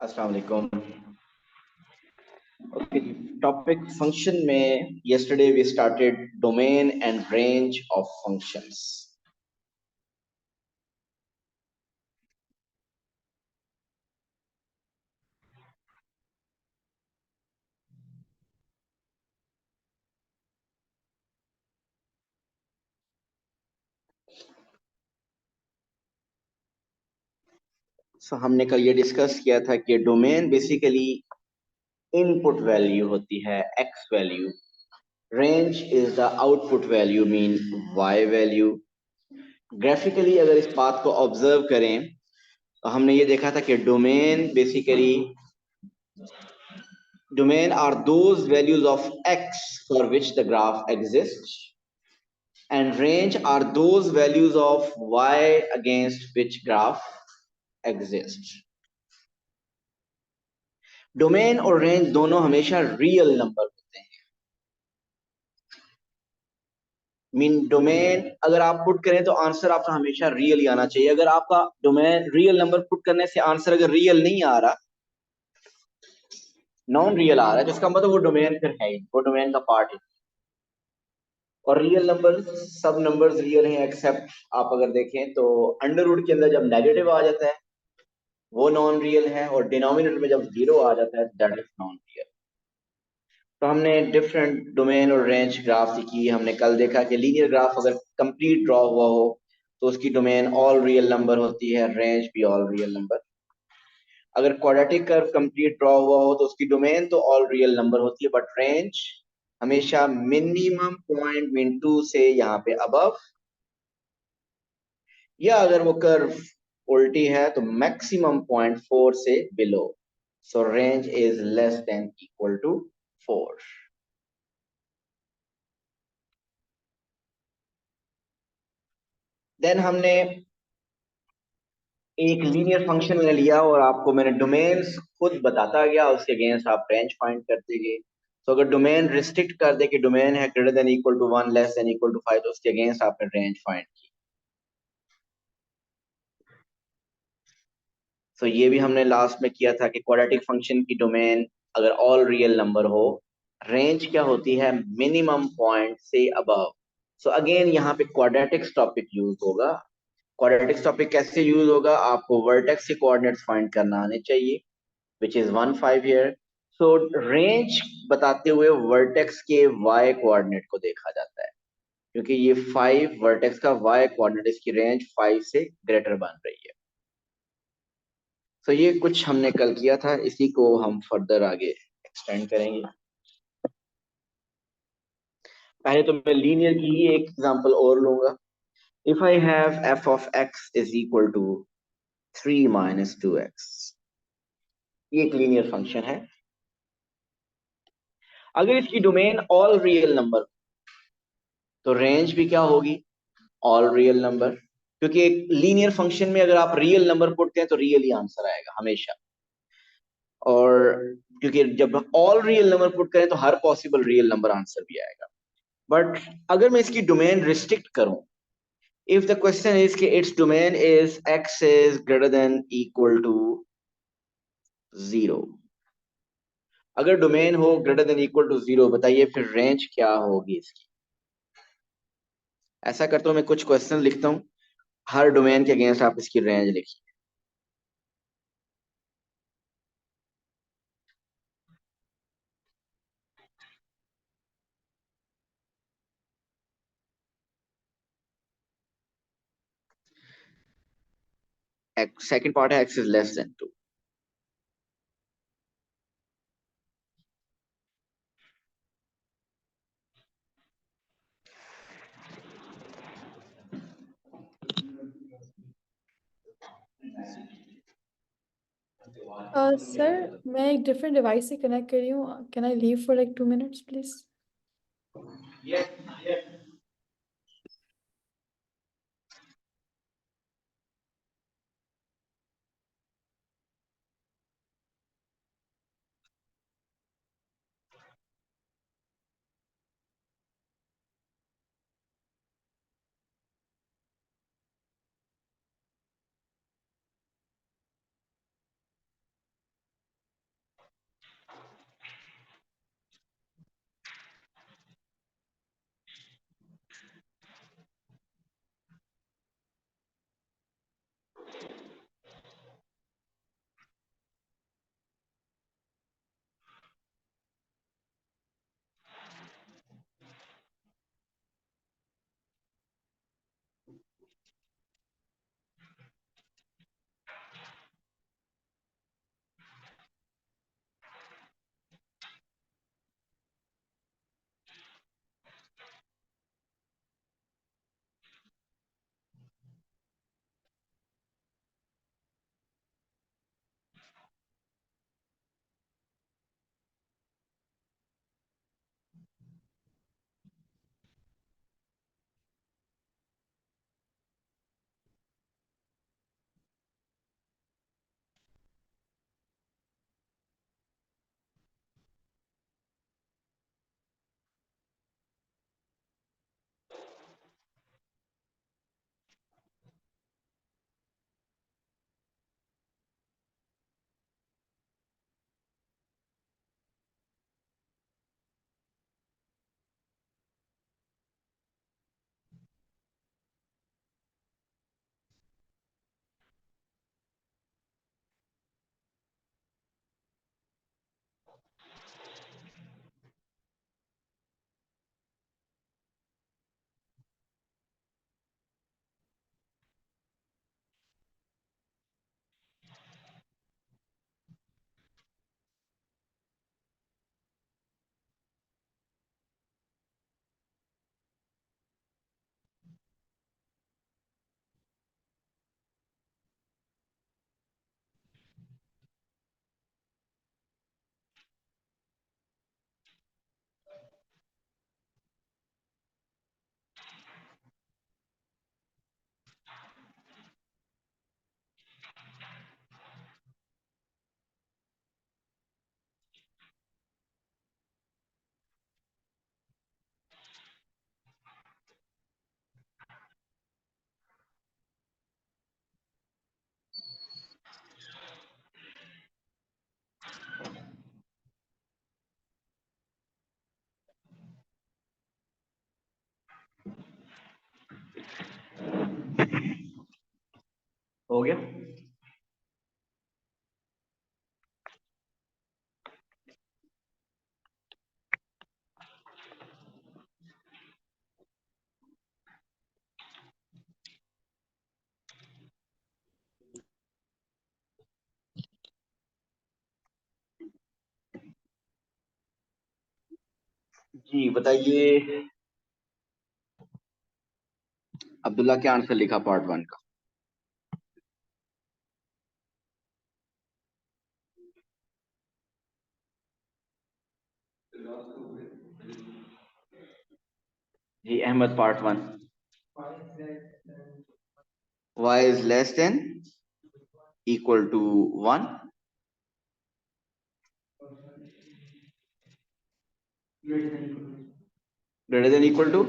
अस्सलाम वालेकुम। Okay, topic function में yesterday we started domain and range of functions. सो हमने कल ये डिस्कस किया था कि डोमेन बेसिकली इनपुट वैल्यू होती है x value, range is the output value mean y value. Graphically अगर इस बात को ऑब्जर्व करें तो हमने ये देखा था कि domain are those values of x for which the graph exists, and range are those values of y against which graph exists. Domain और रेंज दोनों हमेशा रियल नंबर होते हैं। डोमेन अगर आप पुट करें तो आंसर आपका हमेशा रियल ही आना चाहिए। अगर आपका डोमेन रियल नंबर पुट करने से आंसर अगर रियल नहीं आ रहा, नॉन रियल आ रहा है, तो इसका मतलब वो डोमेन फिर है ही, वो डोमेन का पार्ट है। और रियल नंबर सब नंबर्स रियल हैं एक्सेप्ट आप अगर देखें तो अंडर रूट के अंदर जब नेगेटिव आ जाता है वो नॉन रियल है, और डिनोमिनेटर में जब जीरो आ जाता है दैट इज नॉन रियल। तो हमने डिफरेंट डोमेन और रेंज ग्राफ सीखी। हमने कल देखा कि लीनियर ग्राफ अगर कंप्लीट ड्रॉ हुआ हो तो उसकी डोमेन ऑल रियल नंबर होती है, रेंज भी ऑल रियल नंबर। अगर क्वाड्रेटिक कर्व कंप्लीट ड्रॉ हुआ हो तो उसकी डोमेन तो ऑल रियल नंबर होती है, बट रेंज हमेशा मिनिमम पॉइंट मीन 2 से यहाँ पे अबव, या अगर वो कर्व उल्टी है तो मैक्सिमम पॉइंट 4 से below. So range is less than equal to 4। Then हमने एक लीनियर फंक्शन मैंने लिया और आपको मैंने डोमेन्स खुद बताता गया, उसके अगेंस्ट आप रेंज फाइंड करते गए। तो अगर डोमेन रिस्ट्रिक्ट कर दे कि डोमेन है greater than equal to 1 less than equal to 5, तो उसके अगेंस्ट आपने रेंज फाइंड की। तो ये भी हमने लास्ट में किया था कि क्वाड्रेटिक फंक्शन की डोमेन अगर ऑल रियल नंबर हो, रेंज क्या होती है, मिनिमम पॉइंट से अबव। सो अगेन यहाँ पे क्वाड्रेटिक्स टॉपिक यूज होगा। क्वाड्रेटिक्स टॉपिक कैसे यूज होगा, आपको वर्टेक्स के कोऑर्डिनेट्स फाइंड करना आने चाहिए, which is 1 5 here. So range बताते हुए वर्टेक्स के y कोऑर्डिनेट को देखा जाता है, क्योंकि ये 5 वर्टेक्स का y कोऑर्डिनेट, इसकी रेंज 5 से ग्रेटर बन रही है। तो ये कुछ हमने कल किया था, इसी को हम फर्दर आगे एक्सटेंड करेंगे। पहले तो मैं लीनियर की ही एक एग्जांपल और लूंगा। If I have f of x is equal to 3 minus 2x, ये एक लीनियर फंक्शन है। अगर इसकी डोमेन ऑल रियल नंबर तो रेंज भी क्या होगी, ऑल रियल नंबर। क्योंकि एक लीनियर फंक्शन में अगर आप रियल नंबर पुट करें तो रियल ही आंसर आएगा हमेशा। और क्योंकि जब ऑल रियल नंबर पुट करें तो हर पॉसिबल रियल नंबर आंसर भी आएगा। बट अगर मैं इसकी डोमेन रिस्ट्रिक्ट करूं, इफ द क्वेश्चन इज कि its domain is x is greater than equal to 0, अगर डोमेन हो ग्रेटर देन इक्वल टू 0, बताइए फिर रेंज क्या होगी इसकी। ऐसा करता हूं, मैं कुछ क्वेश्चन लिखता हूं, हर डोमेन के अगेंस्ट आप इसकी रेंज लिखिए। सेकंड पार्ट है x is less then 2। Sir मैं एक डिफरेंट डिवाइस से कनेक्ट कर रही हूँ। Can I leave for like 2 minutes please? हो गया। जी बताइए, अब्दुल्ला क्या आंसर लिखा पार्ट वन का? जी Ahmad part one. y is less than equal to 1, greater than equal to,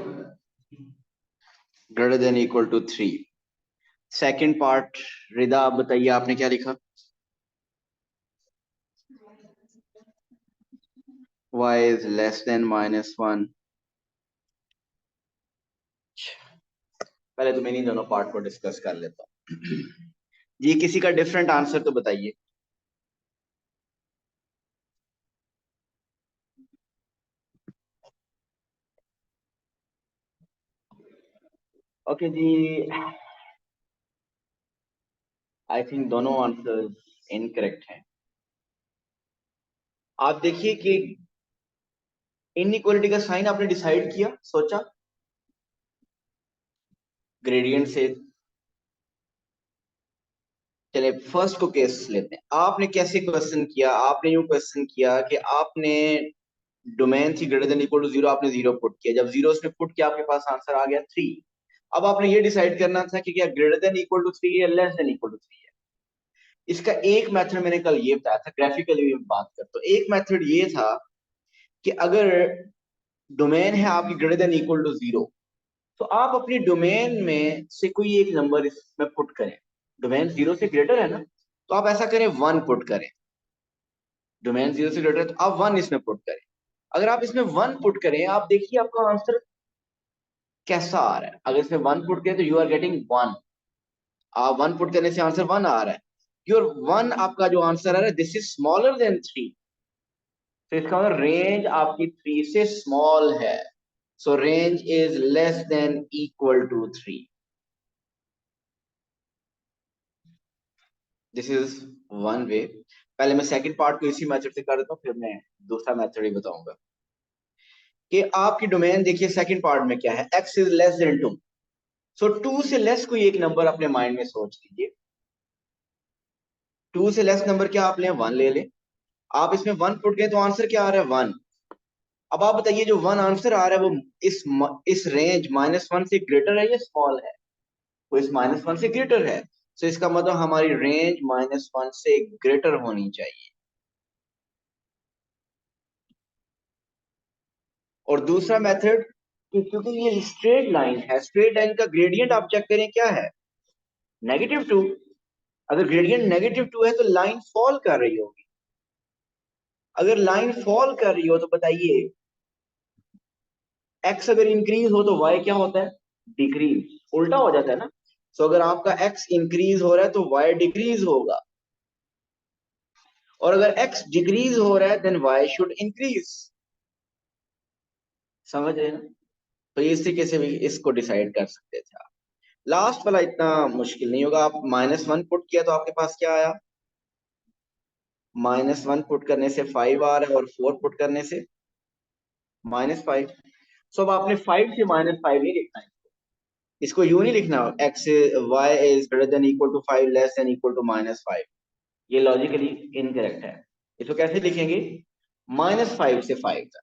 greater than equal to 3। Second part, Rida आप बताइए आपने क्या लिखा? y is less than -1। पहले तो मैं इन दोनों पार्ट को डिस्कस कर लेता हूँ। जी किसी का डिफरेंट आंसर तो बताइए। ओके जी, आई थिंक दोनों आंसर इनकरेक्ट हैं। आप देखिए कि इनइक्वालिटी का साइन आपने डिसाइड किया, सोचा ग्रेडियंट से। चले फर्स्ट को केस लेते हैं। आपने कैसे क्वेश्चन किया? आपने यूं क्वेश्चन किया कि आपने डोमेन थी ग्रेटर देन इक्वल टू 0, आपने 0 पुट किया। जब 0 उसने पुट किया आपके पास आंसर आ गया 3। अब आपने ये डिसाइड करना था कि क्या ग्रेटर देन इक्वल टू 3 या लेस देन इक्वल टू 3 है। इसका एक मेथड मैंने कल ये बताया था, ग्राफिकली भी बात कर, तो एक मेथड ये था कि अगर डोमेन है आपकी ग्रेटर देन इक्वल टू 0, तो आप अपनी डोमेन में से कोई एक नंबर इसमें पुट करें। डोमेन 0 से ग्रेटर है ना, तो आप ऐसा करें 1 पुट करें। डोमेन 0 से ग्रेटर है तो आप 1 इसमें पुट करें। अगर आप इसमें 1 पुट करें, आप देखिए आपका आंसर कैसा आ रहा है। अगर इसमें 1 पुट करें तो यू आर गेटिंग 1। आप 1 पुट करने से आंसर 1 आ रहा है। योर 1 आपका जो आंसर आ रहा है, दिस इज स्मॉलर देन 3। तो इसका मतलब रेंज आपकी 3 से स्मॉल है। So range is less than equal to 3। This is one way. पहले मैं सेकंड पार्ट को इसी मेथड से कर देता हूँ, फिर मैं दूसरा मेथड ही बताऊंगा। कि आपकी डोमेन देखिए सेकंड पार्ट में क्या है, x इज लेस देन 2। सो 2 से लेस कोई एक नंबर अपने माइंड में सोच लीजिए। 2 से लेस नंबर क्या आप ले, 1 ले ले। आप इसमें 1 पुट गए तो आंसर क्या आ रहा है, 1। अब आप बताइए जो 1 आंसर आ रहा है वो इस रेंज -1 से ग्रेटर है या स्मॉल है? वो इस -1 से ग्रेटर है। तो इसका मतलब हमारी रेंज -1 से ग्रेटर होनी चाहिए। और दूसरा मेथड कि क्योंकि ये स्ट्रेट लाइन है, स्ट्रेट लाइन का ग्रेडियंट आप चेक करें क्या है, -2। अगर ग्रेडियंट -2 है तो लाइन फॉल कर रही होगी। अगर लाइन फॉल कर रही हो तो बताइए, एक्स अगर इंक्रीज हो तो वाई क्या होता है, डिक्रीज। उल्टा हो जाता है ना। सो अगर आपका एक्स इंक्रीज हो रहा है तो वाई डिक्रीज होगा, और अगर एक्स डिक्रीज हो रहा है देन वाई शुड इंक्रीज। समझ रहे हैं ना? तो इस तरीके से भी इसको डिसाइड कर सकते थे आप। लास्ट वाला इतना मुश्किल नहीं होगा। आप -1 पुट किया तो आपके पास क्या आया, -1 पुट करने से 5 आ रहा है, और 4 पुट करने से -5। सो अब आपने 5 से -5 नहीं लिखना है, इसको यूं नहीं लिखना x y is greater than equal to 5 less than equal to -5। ये लॉजिकली इनकरेक्ट है। इसको कैसे लिखेंगे, -5 से 5 तक।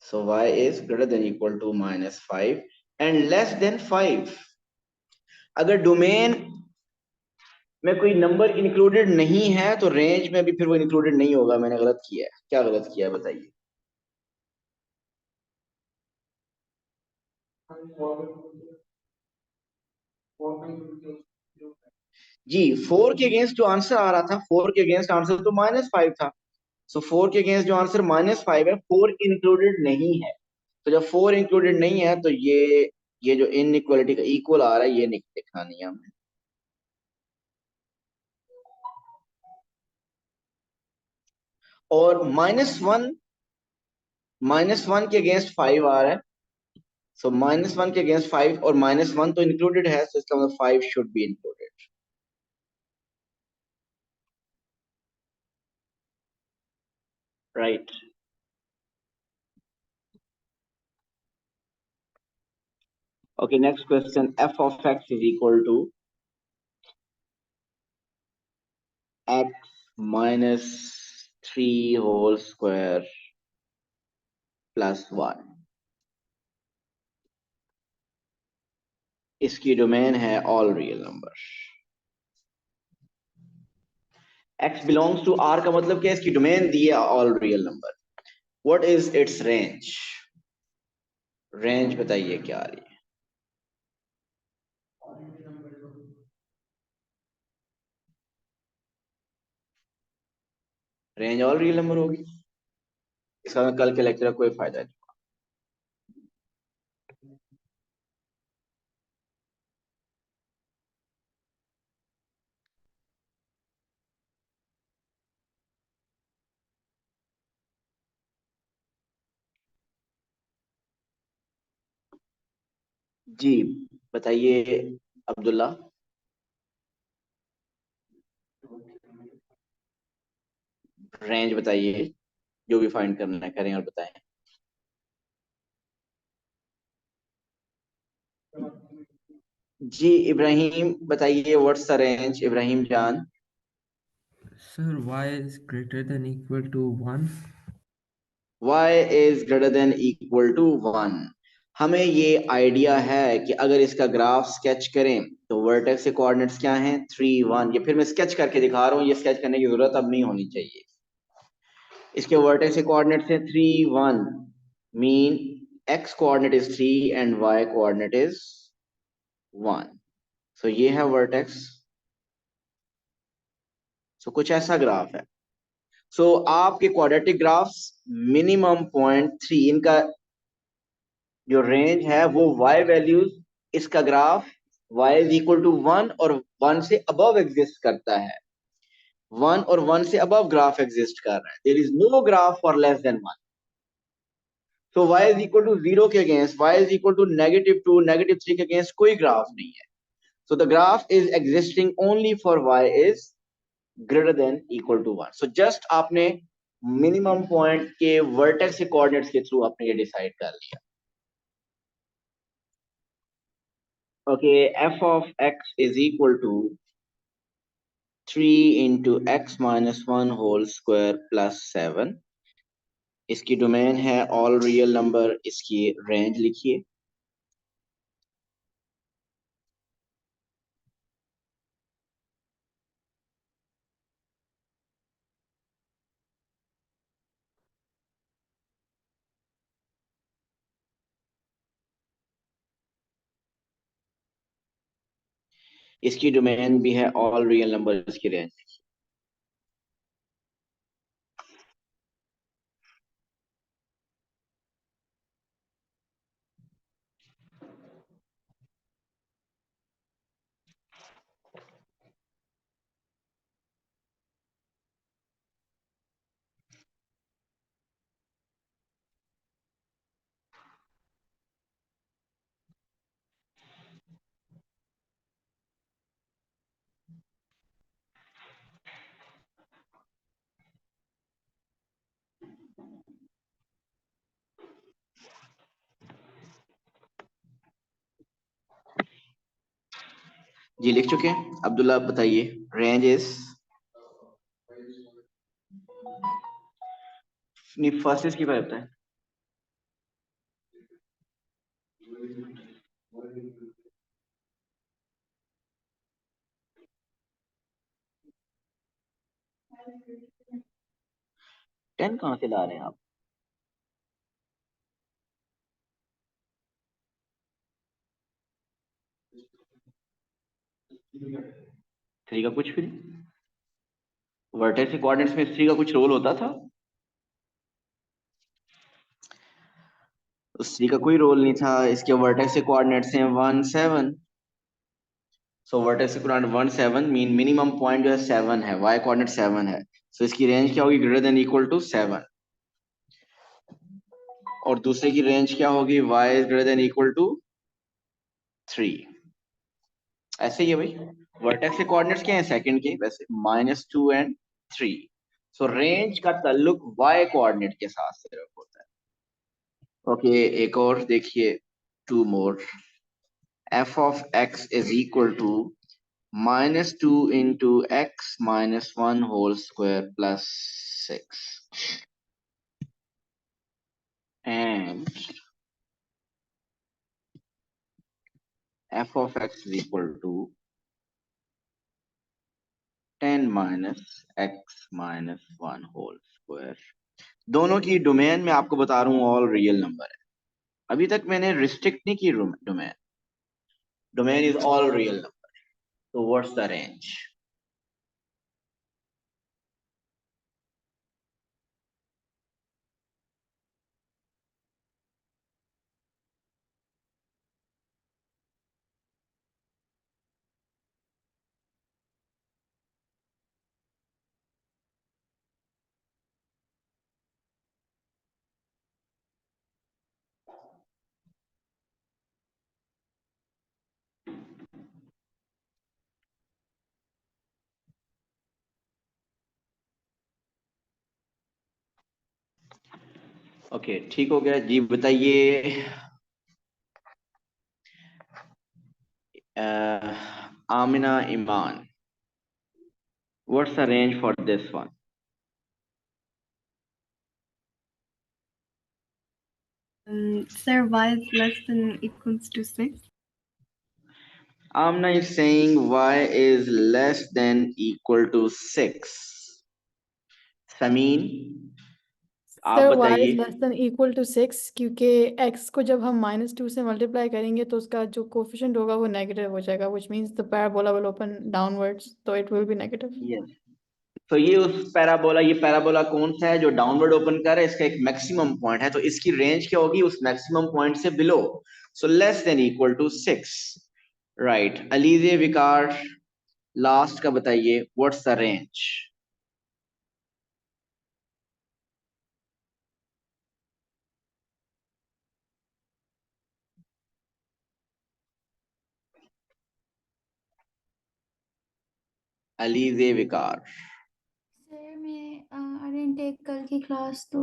So y is greater than equal to -5 and less than 5। अगर डोमेन में कोई नंबर इंक्लूडेड नहीं है तो रेंज में भी फिर वो इंक्लूडेड नहीं होगा। मैंने गलत किया है, क्या गलत किया है बताइए? जी 4 के अगेंस्ट जो आंसर आ रहा था, 4 के अगेंस्ट आंसर तो -5 था। सो 4 के अगेंस्ट जो आंसर -5 है, 4 इंक्लूडेड नहीं है। तो जब 4 इंक्लूडेड नहीं है तो ये जो इनइक्वालिटी का इक्वल आ रहा है ये लिखना नहीं है हमें। और -1 के अगेंस्ट 5 आ रहा है। सो -1 के अगेंस्ट 5 और -1 तो इंक्लूडेड है, तो इसका मतलब 5 should be included. Right. Okay, next question, f of x is equal to x minus 3 whole square plus 1। इसकी डोमेन है all real number. x belongs to r का मतलब क्या है? इसकी डोमेन दी है all real number. What is its range? Range बताइए क्या आ रही है? रेंज ऑल रियल नंबर होगी। इसका कल के लेक्चर का कोई फायदा नहीं। जी बताइए अब्दुल्ला। रेंज बताइए, जो भी फाइंड करना है करें और बताएं। जी इब्राहिम बताइए, व्हाट्स द रेंज इब्राहिम जान? Sir, y is greater than equal to 1. y is greater than equal to 1। हमें ये आइडिया है कि अगर इसका ग्राफ स्केच करें तो वर्टेक्स के कोऑर्डिनेट्स क्या हैं? 3 1। ये फिर मैं स्केच करके दिखा रहा हूँ, ये स्केच करने की जरूरत अब नहीं होनी चाहिए। इसके वर्टेक्स के कोऑर्डिनेट्स हैं 3 1, mean x coordinate is 3 and y coordinate is 1। सो ये है वर्टेक्स। सो कुछ ऐसा ग्राफ है। सो आपके क्वाड्रेटिक ग्राफ्स मिनिमम पॉइंट 3, इनका जो रेंज है वो y वैल्यूज, इसका graph y is equal to 1 और 1 से अबव एग्जिस्ट करता है। 1 और 1 से अबव ग्राफ एग्जिस्ट कर रहा है। There is no graph for less than 1। तो y इज इक्वल टू 0 के against, y is equal to -2 -3 के अगेंस्ट कोई ग्राफ नहीं है। So the graph is existing only for y is greater than equal to 1। So just आपने minimum point के vertex के coordinates के थ्रू आपने ये डिसाइड कर लिया। Okay, f of x is equal to 3 into x minus 1 whole square plus 7। इसकी domain है ऑल रियल नंबर। इसकी रेंज लिखिए। इसकी डोमेन भी है ऑल रियल नंबर। इसकी रेंज। जी लिख चुके हैं। अब्दुल्ला बताइए रेंज इज। नहीं, फर्स्ट इसकी बात है। टेन कहाँ से ला रहे हैं आप? थ्री का कुछ भी नहीं। वर्टेक्स के कोऑर्डिनेट्स में थ्री का कुछ रोल होता था? सी का कोई रोल नहीं था, इसके वर्टेक्स के कोऑर्डिनेट्स हैं 1 7। सो वर्टेक्स के कोऑर्डिनेट 1 7 मीन मिनिमम पॉइंट जो है 7 है, y कोऑर्डिनेट 7 है। सो इसकी रेंज क्या होगी, ग्रेटर देन इक्वल टू 7। और दूसरे की रेंज क्या होगी, y is greater than equal to 3। ऐसे ही है भाई, वर्टेक्स के कोऑर्डिनेट्स क्या हैं सेकंड के, वैसे -2 एंड 3। सो रेंज का ताल्लुक y कोऑर्डिनेट के साथ सिर्फ होता है। ओके, एक और देखिए, 2 मोर। f of x is equal to -2 into x minus 1 whole square plus 6, and f of x is equal to 10 minus x minus 1 whole square। दोनों की डोमेन मैं आपको बता रहा हूँ ऑल रियल नंबर है, अभी तक मैंने रिस्ट्रिक्ट नहीं की domain. Domain is all real number, तो व्हाट्स द रेंज? ओके, ठीक हो गया जी, बताइए। Amina Iman, what's the range for this one? Sir, y is less than equals to 6. Amna is saying y is less than equal to 6. Samin, आप sir y बताइए। Is less than equal to 6, क्योंकि x को जब हम -2 से multiply करेंगे तो उसका जो कोफिशिएंट होगा वो नेगेटिव हो जाएगा, which means the parabola will open downwards, तो it will be negative. Yes, तो ये उस पैराबोला, ये पैराबोला कौन सा है जो डाउनवर्ड ओपन कर रहा है, इसका एक मैक्सिमम पॉइंट है, तो इसकी रेंज क्या होगी, उस मैक्सिमम पॉइंट से below. So less than equal to 6, right. Alizeh Waqar, last का बताइए, व्हाट्स द रेंज? अलीजे विकार। सर मैं आई डिडंट टेक कल की क्लास तो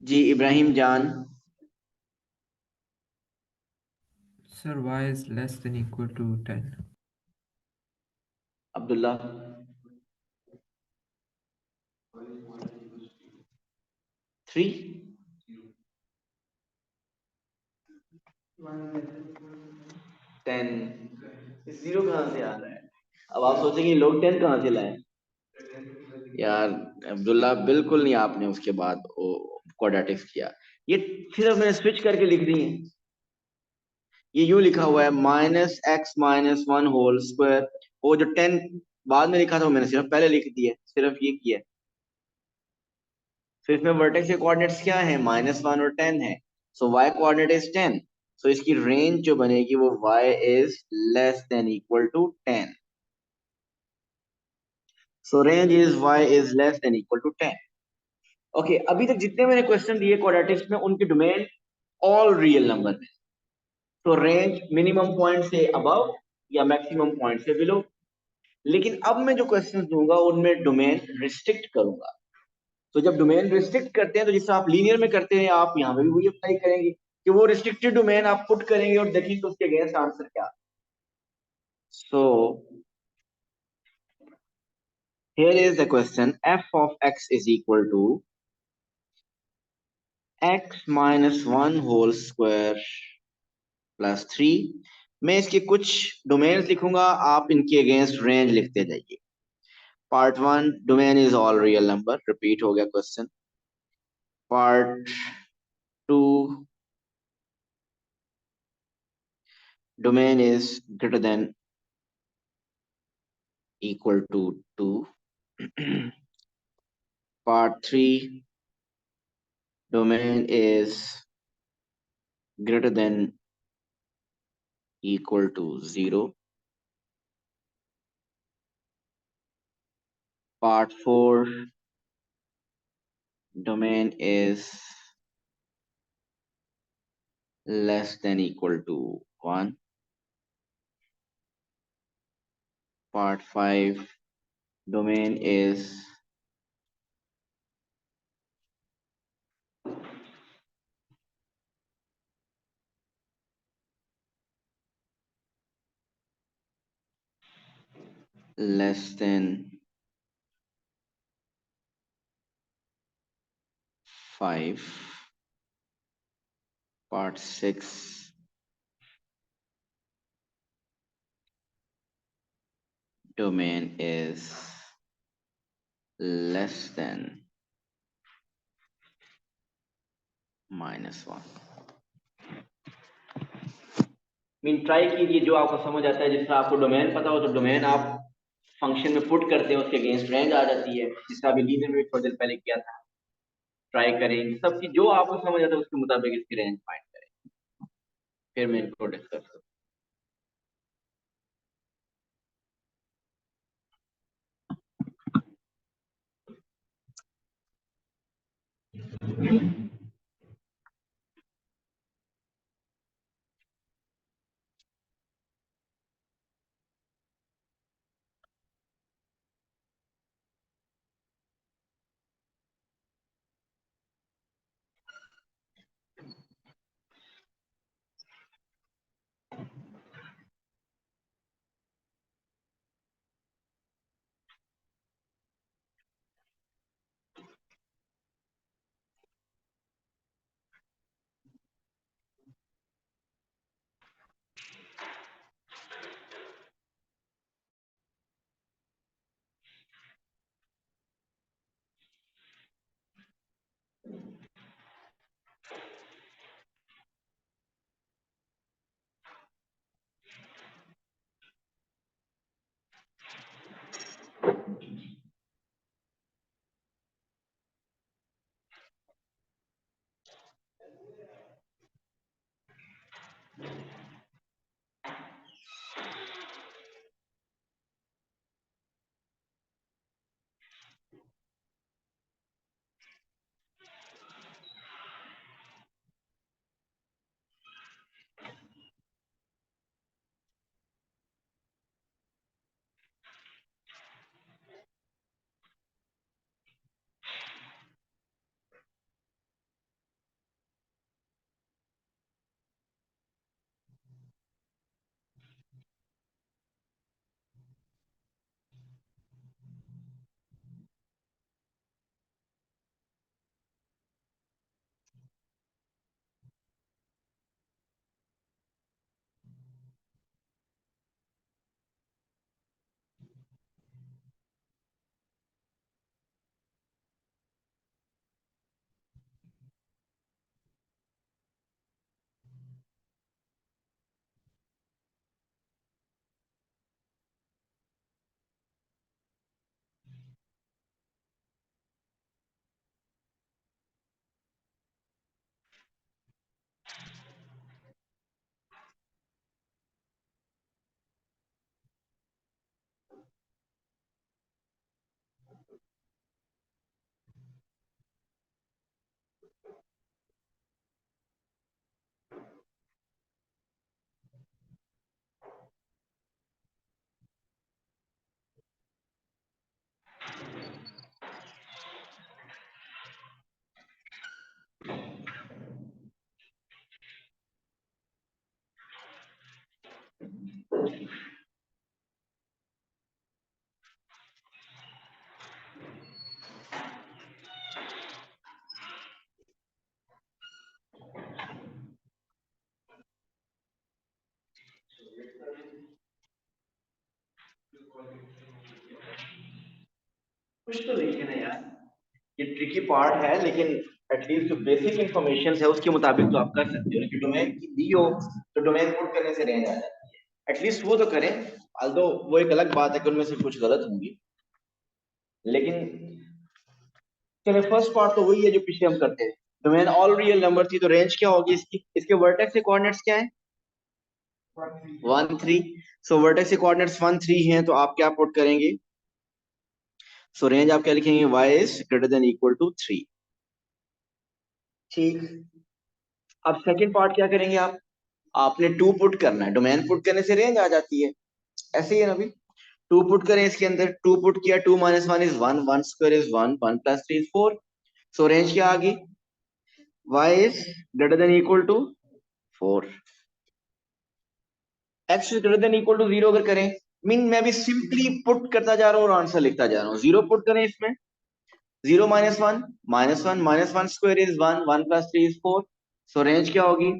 जी इब्राहिम जान। Sir, y is less than equal to 10. Abdullah. 3। 10। Zero कहाँ से आ रहा है? अब आप सोचेंगे लोग 10 कहाँ से लाए यार। अब्दुल्ला बिल्कुल नहीं, आपने उसके बाद क्वाड्रेटिक्स किया। ये सिर्फ मैंने स्विच करके लिख दी है। ये यूं लिखा हुआ है -x-1 होल स्क्वायर, वो जो 10 बाद में लिखा था वो मैंने सिर्फ पहले लिख दिया, सिर्फ ये किया। फिर इसमें वर्टेक्स के कोऑर्डिनेट्स क्या है, -1 और 10 है। So y coordinate is 10, so इसकी रेंज जो बनेगी वो y is less than equal to 10। So range is y is less than equal to 10। Okay, अभी तक जितने मैंने क्वेश्चन दिए क्वाड्रेटिक्स में, उनकी डोमेन ऑल रियल नंबर में। तो रेंज मिनिमम पॉइंट से अबव या मैक्सिमम पॉइंट से बिलो। लेकिन अब मैं जो क्वेश्चन दूंगा उनमें डोमेन रिस्ट्रिक्ट करूंगा। तो जब डोमेन रिस्ट्रिक्ट करते हैं, तो जिससे आप लीनियर में करते हैं, आप यहाँ पे भी वही अप्लाई करेंगे कि वो रिस्ट्रिक्टेड डोमेन आप पुट करेंगे और देखेंगे तो उसके अगेंस्ट आंसर क्या। So here is the question, f of x is equal to x minus 1 whole square plus 3। मैं इसके कुछ डोमेन्स लिखूंगा, आप इनके अगेंस्ट रेंज लिखते जाइए। Part 1, domain is all real number, repeat हो गया question. Part 2, domain is greater than equal to 2. Part 3, domain is greater than equal to 0. Part 4, domain is less than equal to 1. Part 5, domain is less than 5. Part 6, domain is less than -1. Mean try कीजिए जो आपको समझ आता है। जिस तरह आपको domain पता हो तो डोमेन आप फंक्शन में पुट करते हैं, उसके अगेंस्ट रेंज आ जाती है। जिस तरह अभी लीनियर में थोड़ी देर पहले किया था, ट्राई करें सबकी जो आपको समझ आता है उसके मुताबिक इसकी रेंज फाइंड करें, फिर मैं इनको डिस्कस करूँ। कुछ तो लिखे ना यार, ये ट्रिकी पार्ट है, लेकिन एटलीस्ट जो बेसिक इंफॉर्मेशन है उसके मुताबिक तो आप कर सकते हो। कि डोमेन की दी हो तो डोमेन पुट करने से रेंज आ जाती है। एटलीस्ट वो तो करें, although वो एक अलग बात है कि उनमें से कुछ गलत होंगी, लेकिन चलिए फर्स्ट पार्ट तो वही है जो पीछे हम करते हैं। डोमेन ऑल रियल नंबर थी, तो रेंज क्या होगी इसकी, इसके वर्टेक्स के कोऑर्डिनेट्स क्या है 1 3। सो वर्टेक्स के कोऑर्डिनेट्स 1 3 हैं, तो आप क्या पुट करेंगे, सो रेंज आप क्या लिखेंगे, y is greater than equal to 3। ठीक, अब सेकंड पार्ट क्या करेंगे आप, आपने 2 पुट करना है, डोमेन पुट करने से रेंज आ जाती है, ऐसे ही है ना भाई। 2 पुट करें इसके अंदर, 2 पुट किया, 2 minus 1 is 1, 1 square is 1, 1 plus 3 is 4। So range क्या आ गई, y is greater than equal to 4। x is greater than equal to 0 अगर करें, मीन मैं भी सिंपली पुट करता जा रहा हूँ और आंसर लिखता जा रहा हूँ। 0 पुट करें इसमें, 0 minus 1 minus 1 minus 1 square is 1, 1 plus 3 is 4। So range क्या होगी,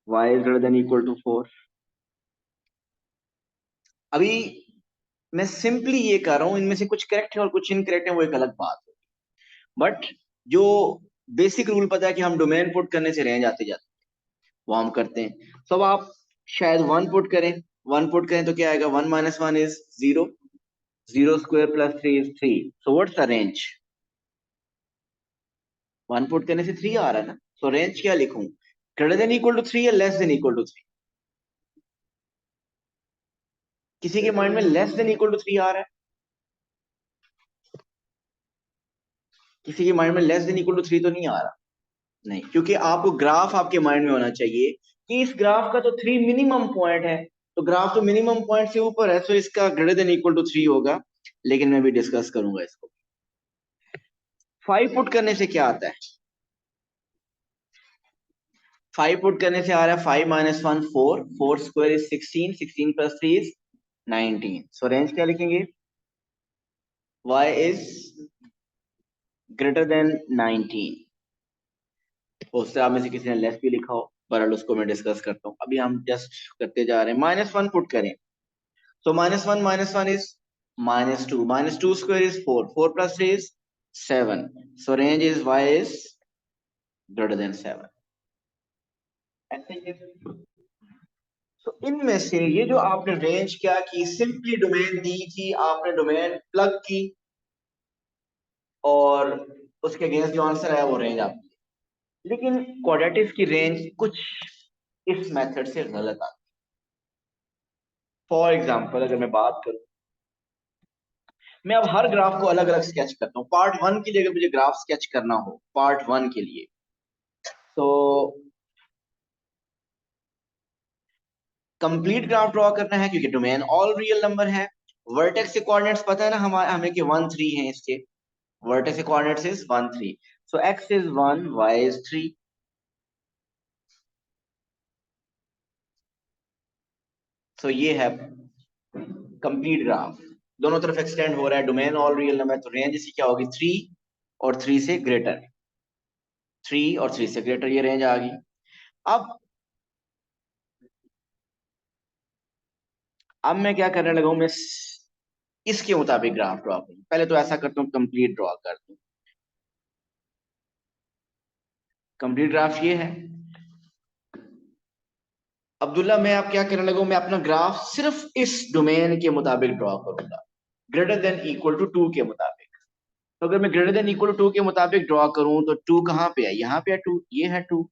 y is greater than equal to 4। अभी मैं सिंपली ये कर रहा हूं, इनमें से कुछ करेक्ट है और कुछ इनकरेक्ट है, वो एक अलग बात है, बट जो बेसिक रूल पता है कि हम डोमेन पुट करने से रेंज आते जाते हैं, वो हम करते हैं। तो अब आप शायद 1 पुट करें, 1 पुट करें तो क्या आएगा, 1 minus 1 is 0, 0 square plus 3 is 3। So what's the range, 1 put करने से 3 आ रहा है ना, सो रेंज क्या लिखूं, ग्रेटर देन इक्वल टू 3 या लेस देन इक्वल टू 3? किसी के माइंड में लेस देन इक्वल टू 3 आ रहा है, किसी के माइंड में लेस देन इक्वल टू 3 तो नहीं आ रहा, नहीं, क्योंकि आपको ग्राफ आपके माइंड में होना चाहिए कि इस ग्राफ का तो 3 मिनिमम पॉइंट है, तो ग्राफ तो मिनिमम पॉइंट से ऊपर है, तो इसका ग्रेटर देन इक्वल टू 3 होगा, लेकिन मैं भी डिस्कस करूंगा इसको। 5 पुट करने से क्या आता है, 5 पुट करने से आ रहा है 5 minus 1 4, 4 square is 16, 16 plus 3 is 19। So range क्या लिखेंगे, y इज ग्रेटर देन 19। उससे आप में से किसी ने लेस भी लिखा हो, बहरहाल उसको मैं डिस्कस करता हूँ, अभी हम जस्ट करते जा रहे हैं। -1 पुट करें, so -1 is -2, -2 square is 4, 4 plus 3 is 7, so range is y is greater than 7। so इनमें से ये जो आपने रेंज क्या की, सिंपली डोमेन दी थी, आपने डोमेन प्लग की और उसके अगेंस्ट जो आंसर आया वो रेंज आपकी, लेकिन क्वाड्रेटिक्स की रेंज कुछ इस मेथड से गलत आती है। फॉर एग्जाम्पल अगर मैं बात करूं, मैं अब हर ग्राफ को अलग अलग स्केच करता हूँ। पार्ट 1 के लिए अगर मुझे ग्राफ स्केच करना हो, पार्ट 1 के लिए, तो कंप्लीट ग्राफ ड्रॉ करना है क्योंकि डोमेन ऑल रियल नंबर है। वर्टेक्स के कोऑर्डिनेट्स पता है ना हमें कि 1 3 है, इसके वर्टेक्स के coordinates is 1 3, so x is 1, y is 3। सो ये है कंप्लीट ग्राफ, दोनों तरफ एक्सटेंड हो रहा है, डोमेन ऑल रियल नंबर, तो रेंज इसकी क्या होगी, 3 और 3 से ग्रेटर, 3 और 3 से ग्रेटर, ये रेंज आ गई। अब मैं क्या करने लगा हूं, मैं इसके मुताबिक ग्राफ ड्रॉ करूं। पहले तो ऐसा करता हूं, कंप्लीट ड्रॉ कर दूं। कंप्लीट ग्राफ ये है। अब्दुल्ला मैं आप क्या करने लगा हूं, मैं अपना ग्राफ सिर्फ इस डोमेन के मुताबिक ड्रॉ करूंगा, ग्रेटर देन इक्वल टू 2 के मुताबिक। तो अगर मैं ग्रेटर देन इक्वल टू 2 के मुताबिक ड्रॉ करूं तो 2 कहां पे है, यहाँ पे है 2, ये है 2।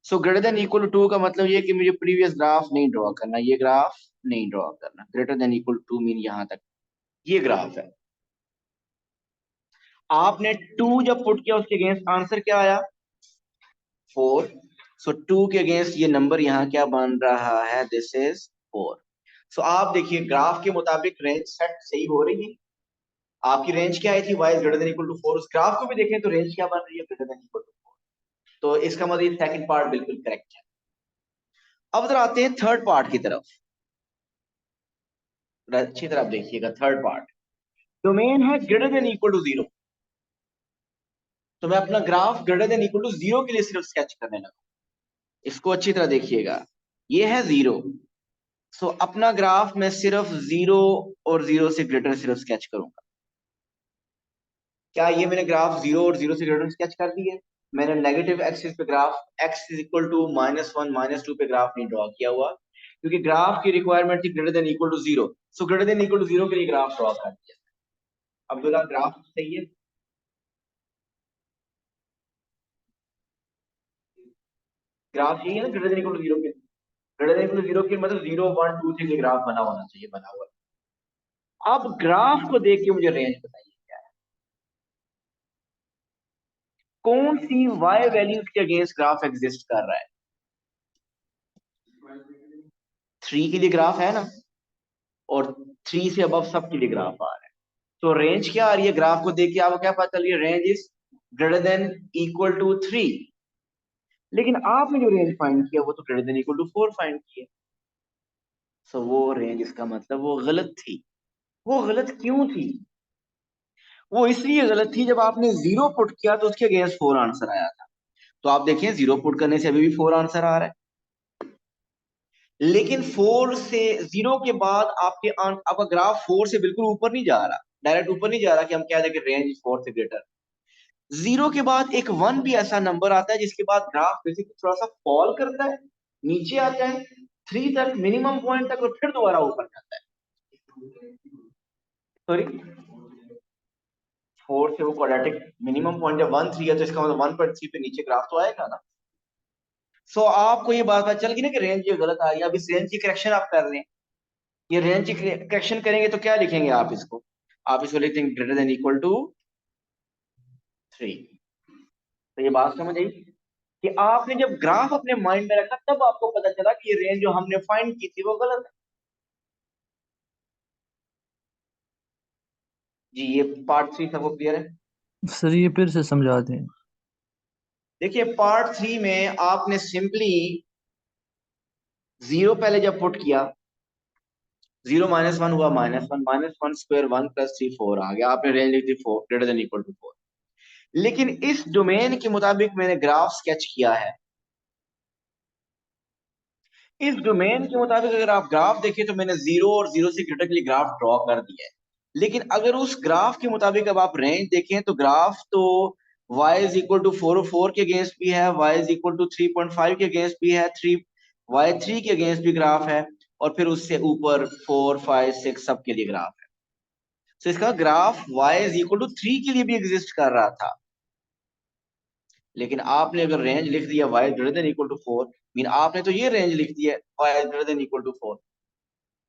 So greater than equal to 2 का मतलब ये कि मुझे प्रीवियस ग्राफ नहीं ड्रॉ करना, ये ग्राफ नहीं ड्रॉ करना। Greater than equal to 2 mean यहां तक ये ग्राफ है। आपने 2 जब पुट किया उसके अगेंस्ट आंसर क्या आया, 4। सो 2 के अगेंस्ट ये नंबर यहाँ क्या बन रहा है, दिस इज 4। सो आप देखिए ग्राफ के मुताबिक रेंज सेट सही हो रही है। आपकी रेंज क्या आई थी, y is greater than equal to 4। उस ग्राफ को भी देखें तो रेंज क्या बन रही है, ग्रेटर देन इक्वल टू 4। तो इसका मतलब सेकंड पार्ट बिल्कुल करेक्ट है। अब जरा आते हैं थर्ड पार्ट की तरफ, अच्छी तरफ देखिएगा। थर्ड पार्ट, डोमेन है ग्रेटर देन इक्वल टू 0, तो मैं अपना graph greater than equal to 0 के लिए सिर्फ स्केच करने लगा। इसको अच्छी तरह देखिएगा, ये है 0। सो अपना ग्राफ मैं सिर्फ 0 और 0 से ग्रेटर सिर्फ स्केच करूंगा। क्या ये मैंने ग्राफ 0 और 0 से ग्रेटर स्केच कर दिए? मैंने नेगेटिव एक्सिस पे graph x is equal to -1 -2 पे ग्राफ नहीं ड्रॉ किया हुआ, क्योंकि ग्राफ की रिक्वायरमेंट थी greater than equal to 0, so greater than equal to 0 के लिए ग्राफ ड्रॉ कर दिया। अब्दुल्ला ग्राफ सही है? ग्राफ यही है ना ग्रेटर देन इक्वल टू 0 के, ग्रेटर देन इक्वल टू 0 के मतलब 0 1 2 3 के ग्राफ बना होना चाहिए, बना हुआ है। अब ग्राफ को देख के मुझे रेंज बताइए क्या है, कौन सी y वैल्यूज के अगेंस्ट ग्राफ एग्जिस्ट कर रहा है? 3 के लिए ग्राफ है ना, और 3 से अबव सब के लिए ग्राफ आ रहा है। तो रेंज क्या आ रही है? ग्राफ को देख के आपको क्या पता चल रही है? Range is greater than equal to 3। लेकिन आपने जो रेंज फाइंड किया वो तो greater than equal to 4 find किया। सो वो रेंज, इसका मतलब वो गलत थी। वो गलत क्यों थी? वो इसलिए गलत थी, जब आपने 0 पुट किया तो उसके अगेंस्ट 4 आंसर आया था। तो आप देखें 0 पुट करने से अभी भी 4 आंसर आ रहा है, लेकिन 4 से 0 के बाद आपका ग्राफ 4 से बिल्कुल ऊपर नहीं जा रहा, डायरेक्ट ऊपर नहीं जा रहा कि हम कह दें कि रेंज 4 से ग्रेटर। 0 के बाद एक 1 भी ऐसा नंबर आता है जिसके बाद ग्राफ बेसिकली थोड़ा सा फॉल करता है, नीचे आता है 3 तक, मिनिमम पॉइंट तक, और फिर दोबारा ऊपर जाता है। सॉरी, 4 से वो क्वाड्रेटिक मिनिमम पॉइंट जब 1 3 है तो इसका मतलब 1.3 पे नीचे ग्राफ तो आएगा ना। सो आपको ये बात पता चल गई ना कि रेंज ये गलत आ गई। अब इस रेंज की करेक्शन आप कर रहे हैं, ये रेंज की करेक्शन करेंगे तो क्या लिखेंगे आप इसको? आप इसको लिखते हैं ग्रेटर देन इक्वल टू 3। तो ये बात समझ आई कि आपने जब ग्राफ अपने माइंड में रखा तब आपको पता चला कि ये रेंज जो हमने फाइंड की थी वो गलत है। जी, ये पार्ट 3 सबको क्लियर है? सर ये फिर से समझा दें। देखिए पार्ट 3 में आपने सिंपली 0 पहले जब पुट किया, 0 -1 हुआ -1, -1 स्क्वायर 1 + 3 4 आ गया, आपने रेंज लिख दी 4 ग्रेटर देन इक्वल टू 4। लेकिन इस डोमेन के मुताबिक मैंने ग्राफ स्केच किया है। इस डोमेन के मुताबिक अगर आप ग्राफ देखें तो मैंने 0 और 0 से ग्रेटर के लिए ग्राफ ड्रॉ कर दिया है। लेकिन अगर उस ग्राफ के मुताबिक अब आप रेंज देखें तो ग्राफ तो y इज इक्वल टू 4 और 4 के अगेंस्ट भी है, y इज इक्वल टू 3.5 के अगेंस्ट भी है, 3 के अगेंस्ट भी ग्राफ है, और फिर उससे ऊपर 4 5 6 सब के लिए ग्राफ है। तो इसका graph y is equal to 3 के लिए भी एग्जिस्ट कर रहा था। लेकिन आपने अगर रेंज लिख दिया y greater than equal to 4, mean आपने तो ये रेंज लिख दी है y greater than equal to 4।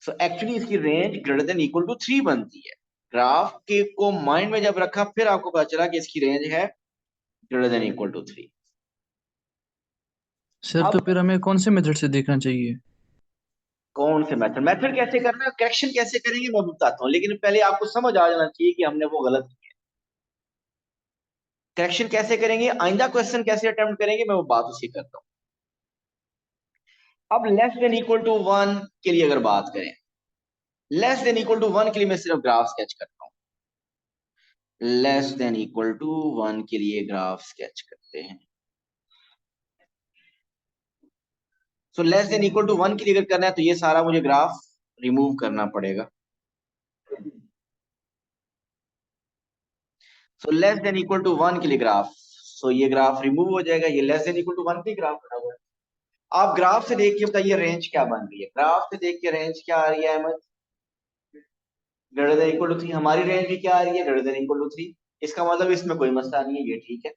So actually इसकी range greater than equal to 3 बनती है। ग्राफ के को माइंड में जब रखा फिर आपको पता चला कि इसकी रेंज है greater than equal to 3। Sir तो अब फिर हमें कौन से मेथड से देखना चाहिए? कौन से मेथड कैसे करना है, करेक्शन कैसे करेंगे मैं बताता हूँ, लेकिन पहले आपको समझ आ जाना चाहिए कि हमने वो गलत किया। करेक्शन कैसे करेंगे, आइंदा क्वेश्चन कैसे अटेम्प्ट करेंगे, मैं वो बात उसी करता हूँ। अब लेस देन इक्वल टू 1 के लिए अगर बात करें, लेस देन इक्वल टू 1 के लिए मैं सिर्फ ग्राफ स्केच करता हूँ। लेस देन इक्वल टू 1 के लिए ग्राफ स्केच करते हैं। सो लेस देन इक्वल टू 1 के लिए अगर करना है तो ये सारा मुझे ग्राफ रिमूव करना पड़ेगा। सो लेस देन इक्वल टू 1 के लिए ग्राफ, सो ये ग्राफ रिमूव हो जाएगा, ये लेस देन इक्वल टू 1 के ग्राफ बना हुआ है। आप ग्राफ से देख के बताइए रेंज क्या बन रही है। ग्राफ से देख के रेंज क्या आ रही है Ahmad? Greater than equal to 3। हमारी रेंज भी क्या आ रही है? Greater than equal to 3। इसका मतलब इसमें कोई मसला नहीं है, ये ठीक है।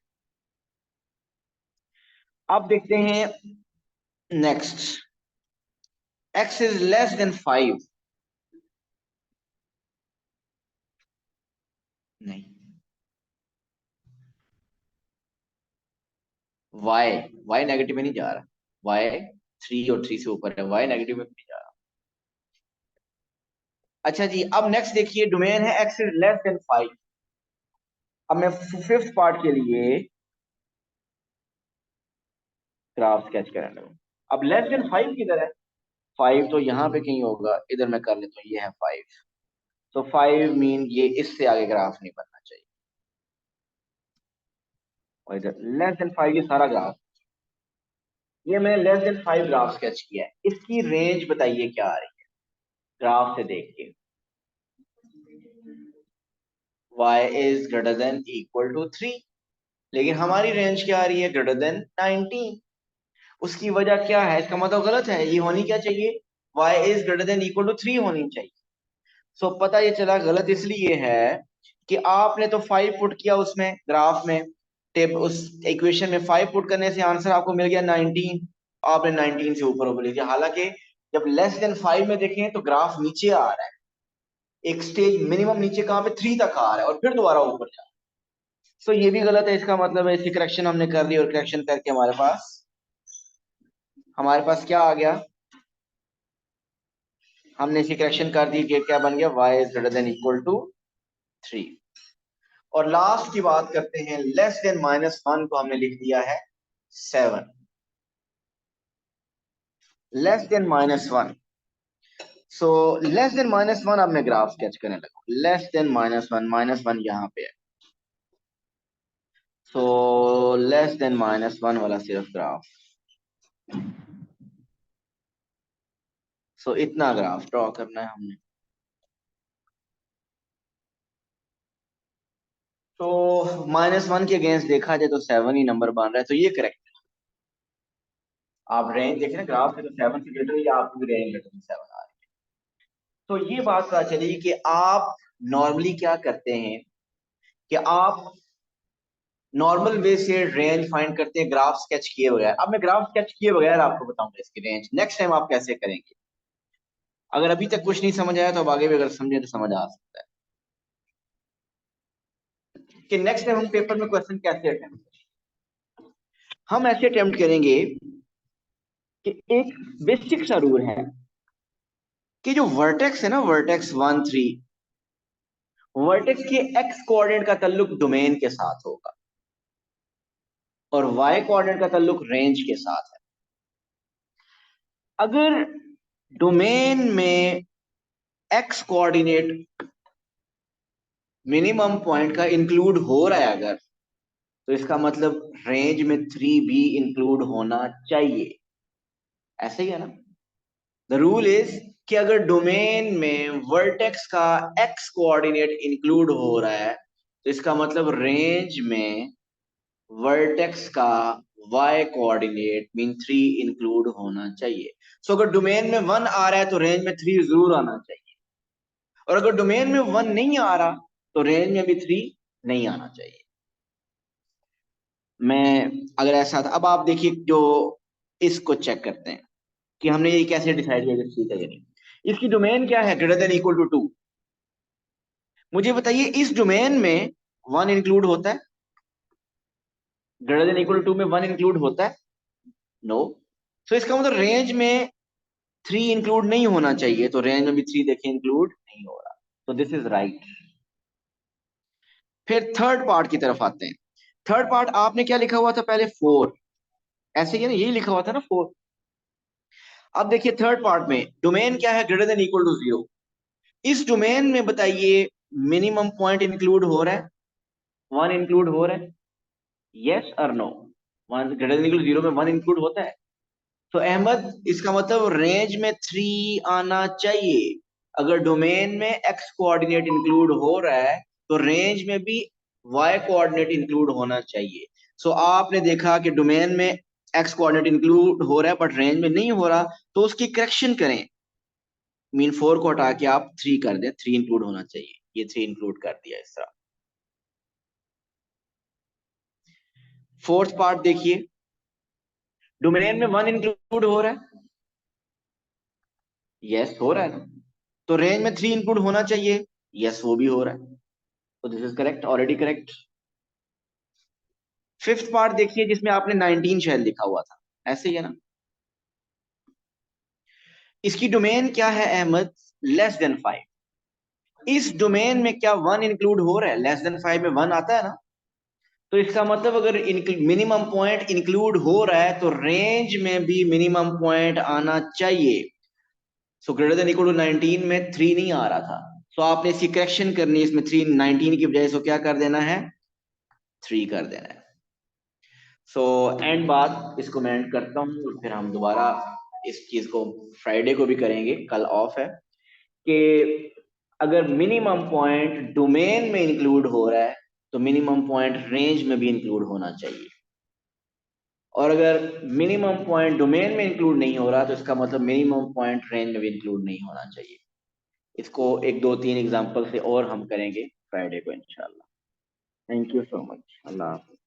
अब देखते हैं next, x is less than 5। नहीं, y नेगेटिव में नहीं जा रहा, y 3 और 3 से ऊपर है, y नेगेटिव में नहीं जा रहा। अच्छा जी, अब नेक्स्ट देखिए, डोमेन है x इज लेस देन 5। अब मैं फिफ्थ पार्ट के लिए ग्राफ स्केच करने लूं। अब लेस देन 5 किधर है? 5 तो यहाँ पे कहीं होगा, इधर मैं कर लेता हूँ, ये है 5। तो 5 मीन ये इससे आगे ग्राफ नहीं बनना चाहिए, और इधर लेस देन 5 ये सारा ग्राफ, ये मैंने लेस देन 5 ग्राफ स्केच किया है। इसकी रेंज बताइए क्या आ रही है ग्राफ से देख के? y is greater than equal to 3, लेकिन हमारी रेंज क्या आ रही है? Greater than 19। उसकी वजह क्या है? इसका मतलब गलत है, ये होनी क्या चाहिए? y is greater than equal to 3 होनी चाहिए। सो पता ये चला गलत इसलिए है कि आपने तो 5 पुट किया उसमें ग्राफ में, टेब उस इक्वेशन में 5 पुट करने से आंसर आपको मिल गया 19, आपने 19 से ऊपर ऊपर लिया। हालांकि जब लेस देन 5 में देखें तो ग्राफ नीचे आ रहा है, एक स्टेज मिनिमम नीचे कहां पे 3 तक आ रहा है और फिर दोबारा ऊपर जा रहा है। सो ये भी गलत है, इसका मतलब है इसकी करेक्शन हमने कर ली और करेक्शन करके हमारे पास क्या आ गया, हमने इसकी करेक्शन कर दी कि क्या बन गया, y is greater than equal to 3। और लास्ट की बात करते हैं, लेस देन -1 को हमने लिख दिया है 7, लेस देन -1। सो लेस देन -1 अब मैं ग्राफ स्केच करने लगा, लेस देन -1 यहां पे है। सो लेस देन -1 वाला सिर्फ ग्राफ, सो इतना ग्राफ ड्रॉ करना है हमने। तो -1 के अगेंस्ट देखा जाए तो 7 ही नंबर बन रहा है, तो ये करेक्ट है। आप रेंज देखें ना ग्राफ से, तो 7 से ग्रेटर या आपकी रेंज ग्रेटर देन 7 आ रही है। तो ये बात पता चली कि आप नॉर्मली क्या करते हैं कि आप नॉर्मल वे से रेंज फाइंड करते हैं ग्राफ स्केच किए बगैर। अब मैं ग्राफ स्केच किए बगैर आपको बताऊंगा इसकी रेंज, नेक्स्ट टाइम आप कैसे करेंगे। अगर अभी तक कुछ नहीं समझ आया तो अब आगे भी अगर समझे तो समझ आ सकता है कि नेक्स्ट टाइम हम पेपर में क्वेश्चन कैसे अटेम्प्ट करेंगे। हम ऐसे अटेम्प्ट करेंगे कि एक बेसिक सा रूल है कि जो वर्टेक्स है ना, वर्टेक्स 1 3, वर्टेक्स के एक्स कोऑर्डिनेट का ताल्लुक डोमेन के साथ होगा और वाई कोऑर्डिनेट का ताल्लुक रेंज के साथ है। अगर डोमेन में एक्स कोऑर्डिनेट मिनिमम पॉइंट का इंक्लूड हो रहा है अगर, तो इसका मतलब रेंज में 3 भी इंक्लूड होना चाहिए। ऐसे ही है ना, द रूल इज कि अगर डोमेन में वर्टेक्स का एक्स कोऑर्डिनेट इंक्लूड हो रहा है तो इसका मतलब रेंज में वर्टेक्स का y कोऑर्डिनेट मीन 3 इंक्लूड होना चाहिए। सो अगर डोमेन में 1 आ रहा है तो रेंज में 3 जरूर आना चाहिए, और अगर डोमेन में 1 नहीं आ रहा तो रेंज में भी 3 नहीं आना चाहिए। मैं अगर ऐसा था, अब आप देखिए जो इसको चेक करते हैं कि हमने ये कैसे डिसाइड किया कि ठीक है या नहीं। इसकी डोमेन क्या है, ग्रेटर देन इक्वल टू 2। मुझे बताइए इस डोमेन में 1 इंक्लूड होता है, ग्रेटर देन इक्वल टू 2 में 1 इंक्लूड होता है, नो। सो इसका मतलब रेंज में 3 इंक्लूड नहीं होना चाहिए, तो रेंज में भी 3 देखिए इंक्लूड नहीं हो रहा, तो दिस इज राइट। फिर थर्ड पार्ट की तरफ आते हैं। थर्ड पार्ट आपने क्या लिखा हुआ था पहले, 4, ऐसे ही ना, यही लिखा हुआ था ना 4। अब देखिए थर्ड पार्ट में डोमेन क्या है, ग्रेटर देन इक्वल टू 0। इस डोमेन में बताइए मिनिमम पॉइंट इंक्लूड हो रहा है, 1 इंक्लूड हो रहा है, यस और no. 1 greater than equal to 0 में 1 इंक्लूड होता है, तो अहमद इसका मतलब रेंज में 3 आना चाहिए। अगर डोमेन में एक्स कोऑर्डिनेट इंक्लूड हो रहा है तो रेंज में भी वाई कोऑर्डिनेट इंक्लूड होना चाहिए। सो आपने देखा कि डोमेन में एक्स कोऑर्डिनेट इंक्लूड हो रहा है बट रेंज में नहीं हो रहा, तो उसकी करेक्शन करें, मीन 4 को हटा के आप 3 कर दें, 3 इंक्लूड होना चाहिए, ये 3 इंक्लूड कर दिया इस तरह। फोर्थ पार्ट देखिए, डोमेन में 1 इंक्लूड हो रहा है, यस हो रहा है ना, तो रेंज में 3 इंक्लूड होना चाहिए, यस वो भी हो रहा है, तो this is correct, already correct. Fifth part देखिए जिसमें आपने 19 शायद लिखा हुआ था, ऐसे ही है ना। इसकी डोमेन क्या है अहमद, लेस देन 5। इस डोमेन में क्या 1 इंक्लूड हो रहा है, लेस देन 5 में 1 आता है ना, तो इसका मतलब अगर मिनिमम पॉइंट इंक्लूड हो रहा है तो रेंज में भी मिनिमम पॉइंट आना चाहिए। So greater than equal to 19 में 3 नहीं आ रहा था, सो आपने इसकी करेक्शन करनी है, इसमें 3 19 की बजाय सो क्या कर देना है, 3 कर देना है। सो एंड बात इसको मैं एंड करता हूँ और फिर हम दोबारा इस चीज को फ्राइडे को भी करेंगे, कल ऑफ है, कि अगर मिनिमम पॉइंट डोमेन में इंक्लूड हो रहा है तो मिनिमम पॉइंट रेंज में भी इंक्लूड होना चाहिए। और अगर मिनिमम पॉइंट डोमेन में इंक्लूड नहीं हो रहा तो इसका मतलब मिनिमम पॉइंट रेंज में भी इंक्लूड नहीं होना चाहिए। इसको एक दो तीन एग्जांपल से और हम करेंगे फ्राइडे को इंशाल्लाह। Thank you so much. अल्लाह हाफ़िज़।